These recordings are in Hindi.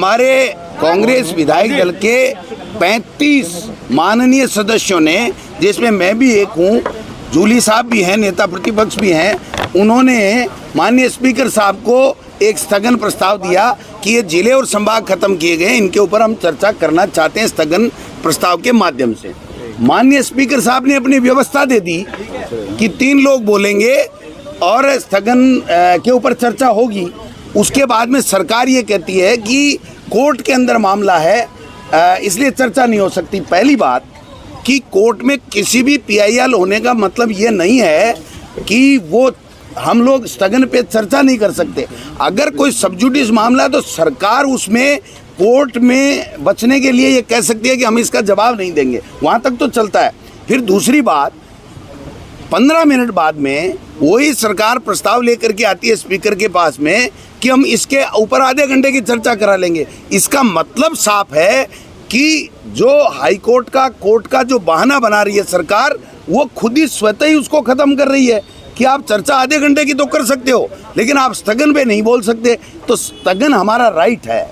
हमारे कांग्रेस विधायक दल के 35 माननीय सदस्यों ने, जिसमें मैं भी एक हूँ, जूली साहब भी हैं, नेता प्रतिपक्ष भी हैं, उन्होंने माननीय स्पीकर साहब को एक स्थगन प्रस्ताव दिया कि ये जिले और संभाग खत्म किए गए, इनके ऊपर हम चर्चा करना चाहते हैं स्थगन प्रस्ताव के माध्यम से। माननीय स्पीकर साहब ने अपनी व्यवस्था दे दी कि 3 लोग बोलेंगे और स्थगन के ऊपर चर्चा होगी। उसके बाद में सरकार ये कहती है कि कोर्ट के अंदर मामला है, इसलिए चर्चा नहीं हो सकती। पहली बात कि कोर्ट में किसी भी PIL होने का मतलब ये नहीं है कि वो हम लोग स्थगन पे चर्चा नहीं कर सकते। अगर कोई सबजुडिस मामला है तो सरकार उसमें कोर्ट में बचने के लिए ये कह सकती है कि हम इसका जवाब नहीं देंगे, वहाँ तक तो चलता है। फिर दूसरी बात, 15 मिनट बाद में वही सरकार प्रस्ताव लेकर के आती है स्पीकर के पास में कि हम इसके ऊपर आधे घंटे की चर्चा करा लेंगे। इसका मतलब साफ है कि जो हाई कोर्ट का कोर्ट का जो बहाना बना रही है सरकार, वो खुद ही स्वतः ही उसको ख़त्म कर रही है कि आप चर्चा आधे घंटे की तो कर सकते हो, लेकिन आप स्थगन पे नहीं बोल सकते। तो स्थगन हमारा राइट है,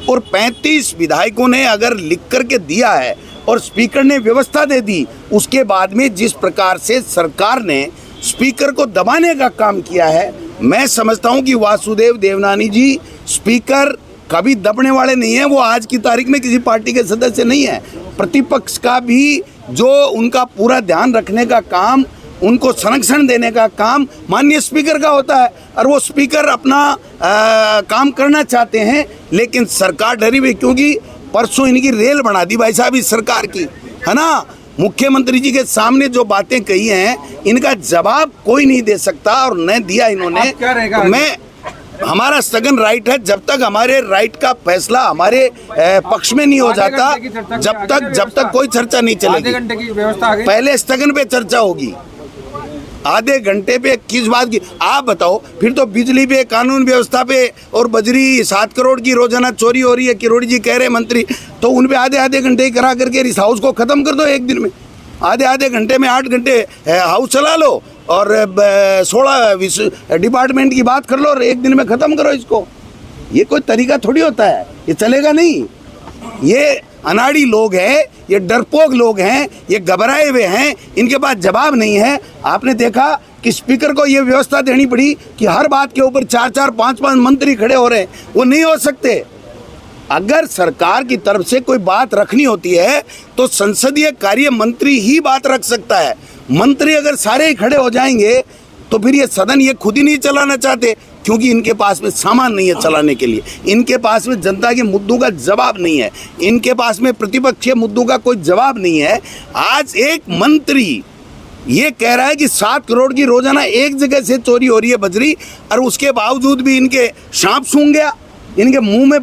और 35 विधायकों ने अगर लिख करके दिया है और स्पीकर ने व्यवस्था दे दी, उसके बाद में जिस प्रकार से सरकार ने स्पीकर को दबाने का काम किया है, मैं समझता हूं कि वासुदेव देवनानी जी स्पीकर कभी दबने वाले नहीं हैं। वो आज की तारीख में किसी पार्टी के सदस्य नहीं है। प्रतिपक्ष का भी जो उनका पूरा ध्यान रखने का काम, उनको संरक्षण देने का काम माननीय स्पीकर का होता है, और वो स्पीकर अपना काम करना चाहते हैं, लेकिन सरकार डरी हुई, क्योंकि परसों इनकी रेल बना दी भाई साहब इस सरकार की, है ना। मुख्यमंत्री जी के सामने जो बातें कही हैं, इनका जवाब कोई नहीं दे सकता, और न दिया इन्होंने। तो मैं, हमारा स्थगन राइट है, जब तक हमारे राइट का फैसला हमारे पक्ष में नहीं हो जाता, जब तक कोई चर्चा नहीं चलेगी। पहले स्थगन पे चर्चा होगी, आधे घंटे पे किस बात की आप बताओ। फिर तो बिजली पे, कानून व्यवस्था पे, और बजरी 7 करोड़ की रोजाना चोरी हो रही है, किरोड़ी जी कह रहे मंत्री, तो उन पे आधे घंटे ही करा करके इस हाउस को ख़त्म कर दो एक दिन में। आधे घंटे में 8 घंटे हाउस चला लो, और 16 डिपार्टमेंट की बात कर लो, और एक दिन में ख़त्म करो इसको। ये कोई तरीका थोड़ी होता है, ये चलेगा नहीं। ये अनाड़ी लोग हैं, ये डरपोक लोग हैं, ये घबराए हुए हैं, इनके पास जवाब नहीं है। आपने देखा कि स्पीकर को ये व्यवस्था देनी पड़ी कि हर बात के ऊपर 4-4, 5-5 मंत्री खड़े हो रहे हैं, वो नहीं हो सकते। अगर सरकार की तरफ से कोई बात रखनी होती है तो संसदीय कार्य मंत्री ही बात रख सकता है। मंत्री अगर सारे ही खड़े हो जाएंगे तो फिर ये सदन ये खुद ही नहीं चलाना चाहते, क्योंकि इनके पास में सामान नहीं है चलाने के लिए, इनके पास में जनता के मुद्दों का जवाब नहीं है, इनके पास में प्रतिपक्षीय मुद्दों का कोई जवाब नहीं है। आज एक मंत्री ये कह रहा है कि 7 करोड़ की रोजाना एक जगह से चोरी हो रही है बजरी, और उसके बावजूद भी इनके सांप सूंघ गया, इनके मुंह में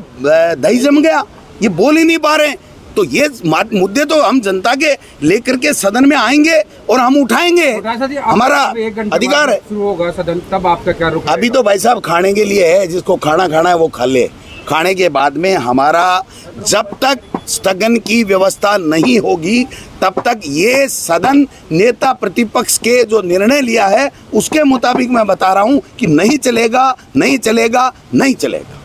दही जम गया, ये बोल ही नहीं पा रहे हैं। तो ये मुद्दे तो हम जनता के लेकर के सदन में आएंगे और हम उठाएंगे, हमारा अधिकार है। शुरू होगा सदन, तब आपका क्या रुख? अभी तो भाई साहब खाने के लिए है, जिसको खाना खाना है वो खा ले। खाने के बाद में हमारा, जब तक स्थगन की व्यवस्था नहीं होगी तब तक ये सदन नेता प्रतिपक्ष के जो निर्णय लिया है उसके मुताबिक मैं बता रहा हूँ कि नहीं चलेगा, नहीं चलेगा, नहीं चलेगा।